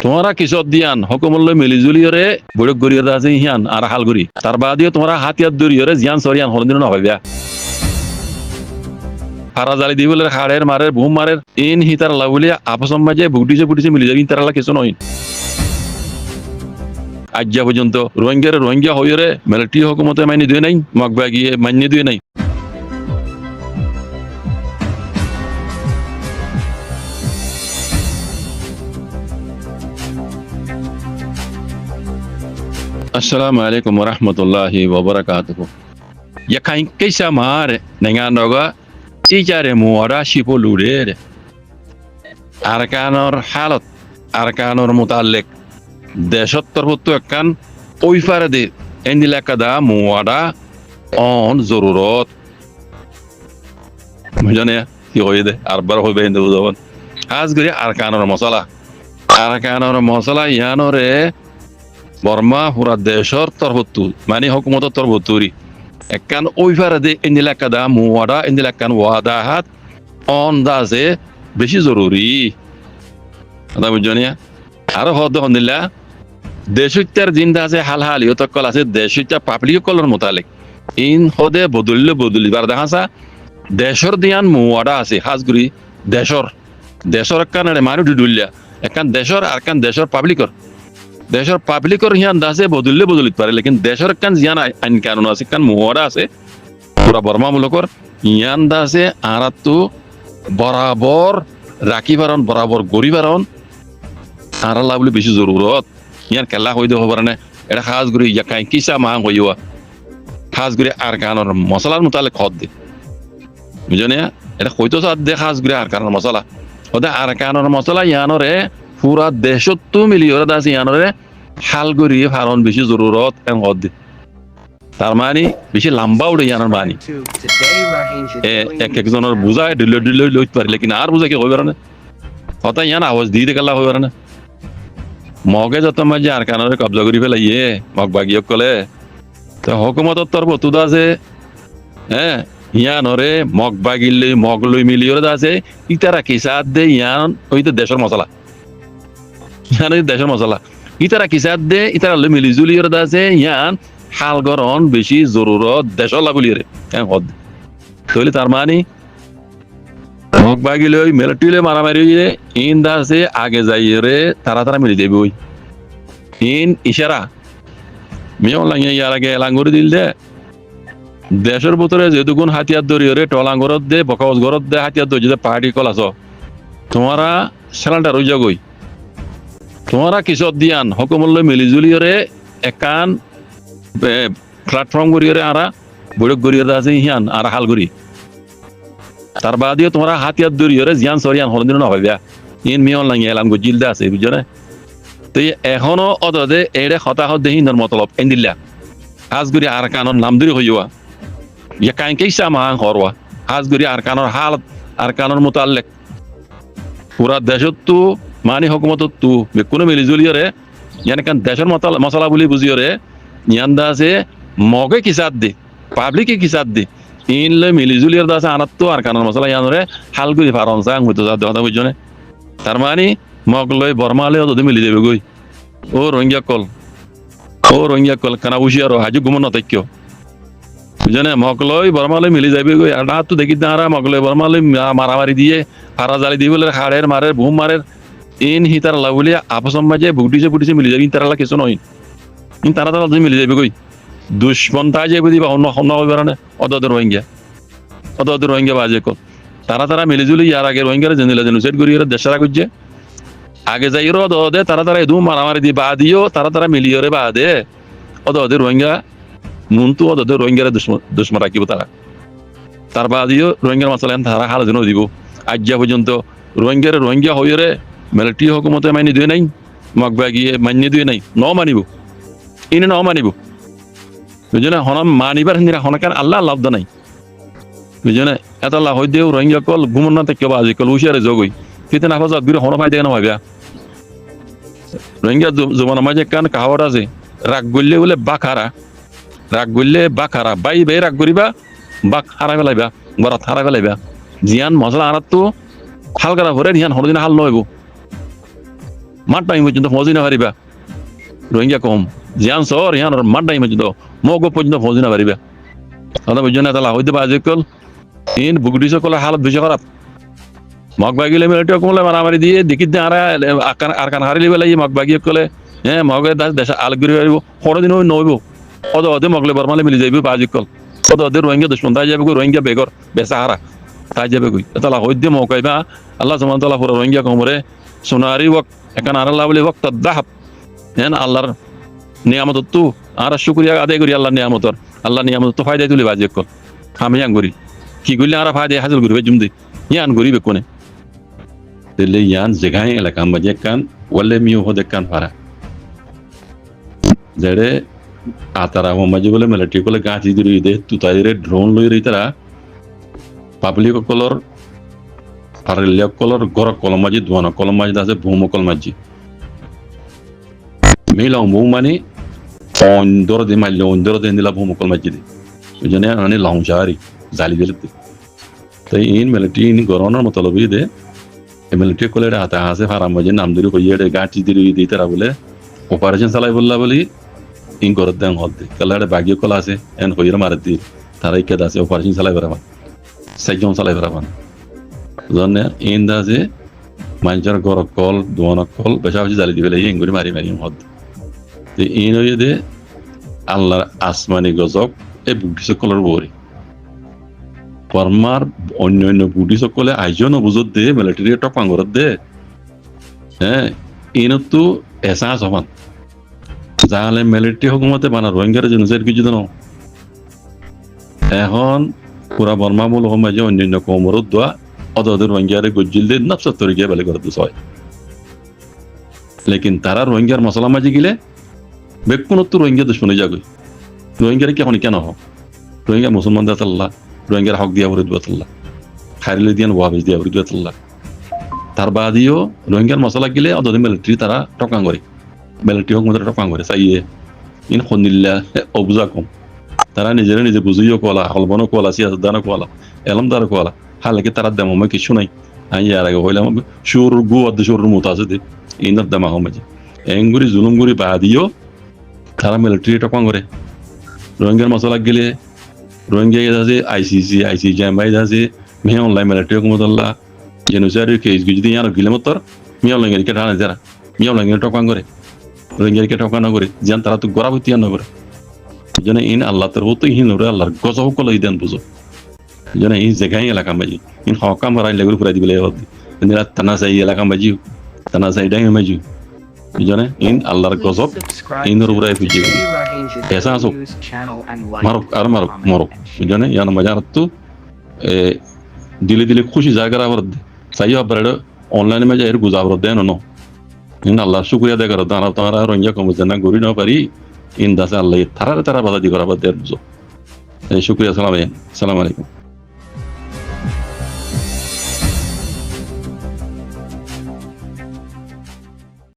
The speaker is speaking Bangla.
তোমরা কিশোর দিয়ান হকমল্ল মিলিজুলিয়রে বৈঠক গড়িয়ে আছে হিয়ান আর হালগুড়ি তার বাদিও তোমরা হাতিয়ার দড়িয়রে জিয়ান সরিয়ান হরদিন নভাবিয়া হারা জালি দি বলে হাড়ের মারের বুম মারের ইন হিতার লাউলিয়া আপসম মাঝে বুটিছে মিলি যাবি তারা কিছু নয় আজ্ঞা পর্যন্ত রোহিঙ্গা হইরে মিলিটারি হকুমতে মাইনি দিয়ে নাই মগবা গিয়ে মাইনি দিয়ে নাই Assalamu alaikum warahmatullahi wabarakatuh. Yakai kaisa mare nenganoga tijare muara shipolure. Arkanor halat arkanor mutallek দেশত্তর একখান ওই ফারাদে এনিলাকাদা মুয়াডা অন জরুরত বুঝনে কি হয়ে দে আরবার হইবে ইন্দু বুঝাবন আজ গরি আরকানর মশলা ইয়ানরে বর্মা পুরা দেশর তরবতু মানে হুকুমত তরবতুরি একখান ওই ফারাদে এনিলাকাদা মুয়াডা এনিলাকান ওয়াদাহাত অন দাসে বেশি জরুরি কথা বুঝনে আর হদ হন্দিল্লা দেশিত্যার জিন্দা আছে হালহালি তকল আছে দেশিত্যা পাবলিক কলর মোতালেক ইন হদে বদলিবার দেখাসা দেশর দিয়ান মুয়াডা আছে হাজগুড়ি দেশর একখান মানুষ ডুলিয়া একখান দেশর আর কান দেশর পাবলিকর হিয়ান দাসে বদলিত পারে লেকিন দেশর একখান জিয়ান আইন কানুন আছে একখান মুয়াডা আছে পুরা বর্মা মূলকর ইয়ান দাসে আর তো বরাবর রাখি পারন বরাবর গড়ি পারন আর বলে বেশি জরুরত ইয়ার কেলা হয়ে দেবো পারে না এটা খাস করে ইয়াকাই কিসা মাং হইয়া খাস করে আর কানোর মশলার মোতালে খদ দে বুঝনে এটা হইতো সাত দে খাস করে আর কানোর মশলা ওদে আর কানোর মশলা ইয়ানরে পুরা দেশত্ব মিলিয়র দাস ইয়ানরে হাল করিয়ে ফারন বেশি জরুরত এন খদ দে তার মানে বেশি লম্বা উঠে ইয়ানোর বাণী একজনের বুঝায় ডিলে লইতে পারে লেকিন আর বুঝা কি হইবে না কথা ইয়ান আওয়াজ দিয়ে কেলা হইবে না মগে যত মাঝে আর কানরে কবজা করি ফেলাইয়ে মগ বাগিয়ক কলে তো হকুমতর তরফ তুদা আছে হ্যাঁ ইয়ানরে মগ বাগিলে মগ লই মিলিয়রে আছে ইতারা কিসাদ দে ইয়ান ওই তো দেশের মশলা ইতারা কিসাদ দে ইতারা লই মিলি জুলিয়রে আছে ইয়ান হাল গরন বেশি জরুরত দেশলা বলিরে হ্যাঁ হদ তাহলে তার মানে মগ বাগিলে ওই মিলিটারিলে মারামারি ইন দাসে আগে যাইরে তারা মিলি যাবে ওই ইন ইশারা মিয়ন লাগে ইয়ার আগে এলাঙ্গুরি দিল দে দেশের ভিতরে যেটুকুন হাতিয়ার দরিয়রে টলাঙ্গরত দে বকাউজ ঘরত দে হাতিয়ার দরি যে পার্টি কল আছ তোমারা সেলান্টার হয়ে যাগই তোমারা কিশোর দিয়ান হকুমল্ল মিলিজুলিয়রে একান প্ল্যাটফর্ম গড়িয়রে আরা বৈঠক গড়িয়রে আছে হিয়ান আর হালগুড়ি তার বাদিও তোমরা হাতিয়ার দরিয়রে জিয়ান সরিয়ান হরদিন নভাবিয়া ইন মিয়ন লাগে এলাম জিলদা আছে বুঝছো না তো এখনো অদে এড়ে হতাহত দেহি নর মতলব এন্দিল্লা হাজগুড়ি আর কানর নামদুরি হইয়া ইয়া কাইন কেইসা মাং হরওয়া হাজগুড়ি আর কানর হাল আর কানর মোতাল্লেক পুরা দেশত তো মানে হকুমত তো কোনো মিলিজুলিয়রে ইয়ান কান দেশের মশলা বলি বুঝিয়রে ইয়ান্দা আছে মগে কিসাদ দে পাবলিকে কিসাদ দে ইনলে মিলিজুলিয়র দাসে আনাত তো আর কানর মশলা ইয়ানরে হালগুড়ি ফারন সাং হইতো যা কথা বুঝছো না তার মানে মগ লই বর্মালে যদি মিলি যাবে গই ও রোহিঙ্গা কল কানা বুঝি আর হাজু গুমন নতাক্য বুঝনে মগ লই বর্মালে মিলি যাবে গই আর তো দেখি তারা মগ লই বর্মালে মারামারি দিয়ে হারা জালি দিয়ে বলে হাড়ের মারের বুম মারের ইন হিতার লাউলিয়া আপসম মাঝে বুটিছে মিলি যাবে তারা কিছু নয় ইন তারা যদি মিলি যাবে গই দুশ্মন তা যাবে দিবা অন্য হইবে না অদদের রোহিঙ্গা বাজে কল তারা মিলিজুলি ইয়ার আগে রোহিঙ্গারে জেনিলা জেনুসাইড করিয়ে দেশেরা করছে আগে যাই দে তারা এদু মারামারি দিয়ে বা দিও তারা মিলিয়রে বা দে ওদের রোহিঙ্গা নুনতু ওদের রোহিঙ্গারে দুশ্মন রাখিব তার বা দিও রোহিঙ্গার মশলা তারা হাল যেন দিব আজ্ঞা পর্যন্ত রোহিঙ্গা হইরে মিলিটারি হকুমতে মাইনি দিয়ে নাই মগবা গিয়ে মান্য দিয়ে নাই মানিব বুঝছো না হন মানিবার হিন্দিরা হনকার আল্লাহ লাভ নাই বুঝছো না এত লাভ হয়ে দিও রোহিঙ্গা কল ঘুমন না থেকে বাজি কল উশিয়ারে জগই ফিতে না ফাজ বির হন পাই দেখে না ভাবিয়া রোহিঙ্গা জমানা মাঝে কান কাহাওয়াত আছে রাগ গললে বলে বাখারা বাই রাগ করিবা বাক হারা ফেলাইবা বরাত হারা ফেলাইবা জিয়ান মশলা আনাত তো হাল করা ভরে ধিয়ান হরদিন হাল নইব মাঠ টাইম পর্যন্ত পৌঁছি না পারিবা রোহিঙ্গা কম জিয়ান সর ইয়ান মাঠ টাইম পর্যন্ত মগ পর্যন্ত পৌঁছি না পারিবা কথা বুঝছো না তাহলে হইতে বাজে কল ইন বুগুটি সকলের হালত বেশি খারাপ মগ বাগিলে মিলিটারি কমলে মারামারি দিয়ে দেখি আর আর কান হারিলি বেলা মগ বাগিয়ে কলে হ্যাঁ মগে দেশ আলগুড়ি পারিব সরদিন নইব অদ অদে মগলে বরমালে মিলি যাইব বাজি কল অদ অদে রোহিঙ্গা দুশ্মন তাই যাবে রোহিঙ্গা বেগর বেসাহারা তাই যাবে কই তাহলে হইতে মকাইবা আল্লাহ সুবহানাহু ওয়া তাআলা পুরো রোহিঙ্গা কমরে সোনারি ওয়াক একান আর আল্লাহ বলি ওয়াক্ত দাহাব হ্যাঁ আল্লাহর নিয়ামত তো আর শুকরিয়া আদায় করি আল্লাহর নিয়ামতর আল্লাহ নিয়ামত তো ফায়দা তুলি বাজি কল আমি আং করি কি করলে আর ফায়দা হাসিল করিবে জুমদি ইয়ান করিবে কোনে তেলে ইয়ান জেগাই এলাকা মাঝে কান ওয়ালে মিও হদে কান ফারা যেড়ে আতারা মাঝে বলে মিলিটারি কলে গাছ ইদি দে তুতাইরে ড্রোন লই রই তারা পাবলিক কলর পারেলিয়া কলর গর কলম মাঝে দোয়ানা কলম মাঝে আছে ভূম কল মাঝে মেলাও বউ মানে অন্দর দিয়ে মারলে অন্দর দিয়ে দিলা ভূম কল মাঝে দিয়ে ওই জন্য মানে লংসারি জালি দিলে তাই ইন মিলিটারি ইন গরনের মতো লবি দে মিলিটারি কলে হাতে হাসে ফারাম মাঝে নাম ধরে কইয়ে গাছ ইদি দিয়ে তারা বলে অপারেশন চালাই বললা বলি ইন করত দেন হল দে কালারে বাগিয়ে কল আছে এন হইরা মারে দি তারাই কেদ আছে অপারেশন চালাই বেড়াবান সাইজন চালাই বেড়াবান জন্য ইন দাজে মানুষের গর কল দোয়ান কল বেশা বেশি জ্বালি দিবে ইন করে মারি মারি হদ তো ইন হইয়ে দে আল্লাহর আসমানি গজব এই বুদ্ধি সকলের বরি কর্মার অন্য অন্য বুদ্ধি সকলে আইজও নবুজত দে মিলিটারি টপাং করত দে হ্যাঁ ইনত এসাস হমান যাহলে মিলিটারি হুকুমতে বানা রোহিঙ্গার জেনোসাইড কিছু ন এখন পুরা বর্মা মূল সমাজে অন্যান্য কমরত দোয়া অদদের রোহিঙ্গারে গজ্জিল দে নফসত তরিকে বেলে করে দিস হয় লেকিন তারা রোহিঙ্গার মশলা মাঝে গিলে বেকুনত্ব রোহিঙ্গা দুশ্মনী যাগই রোহিঙ্গারে কেন কেন হোক রোহিঙ্গা মুসলমান দাতাল্লাহ রোহিঙ্গার হক দিয়া বলে দুয়াতাল্লাহ খাইলে দিয়ান ওয়াবিস দিয়া বলে দুয়াতাল্লাহ তার বাদিও রোহিঙ্গার মশলা গিলে অদদের মিলিটারি তারা টকাং করে মিলিটারি হুকুমতে টকাং করে চাইয়ে ইন খনিল্লা অবুজা কম তারা নিজেরা নিজে বুঝিও কোয়ালা হলবনও কোয়ালা সিয়াসদানও কোয়ালা এলমদারও কোয়ালা হালাকি তারা দেমে কিছু নাই আমি আর আগে হইলাম সুর গু অর্ধ সুরের মতো আছে দে ইনার দেমা মাঝে এঙ্গুরি জুলুমগুড়ি বাদিও তারা মিলিটারি টকাং করে রোহিঙ্গার মশলা গেলে রোহিঙ্গা আছে আইসিসি এমআই আছে মেয়ে অনলাইন মিলিটারি হুকুমতুল্লাহ জেনোসাইডের কেস যদি ইয়ার গিলে মতর মেয়ে অনলাইন কে টানা যারা মেয়ে অনলাইন টকাং করে রোহিঙ্গাকে টকানো করে যেন তারা তো গড়াবতী আন করে যেন ইন আল্লাহ তোর হতো ইন আল্লাহর গজব কল দেন বুঝো যেন এই জায়গায় এলাকা মাঝি ইন হকাম রাই লেগুর ফুরাই দিবলে তানা চাই এলাকা মাঝি তানা চাই ডাই মাঝি জানে ইন আল্লাহর গজব ইনর উপরে ফুজি এসা আসো মারুক আর মারুক মরুক জানে ইয়ান মজার তো দিলে দিলে খুশি জায়গা আবার চাই আবার অনলাইনে মাঝে এর গুজাবর দেন ন ইন আল্লাহ শুক্রিয়া দে করো তারা রোহিঙ্গা কম না গড়ি না পারি ইন দাসে আল্লাহ তারা বাধা দি করা দেন বুঝো শুক্রিয়া সালাম আলাইকুম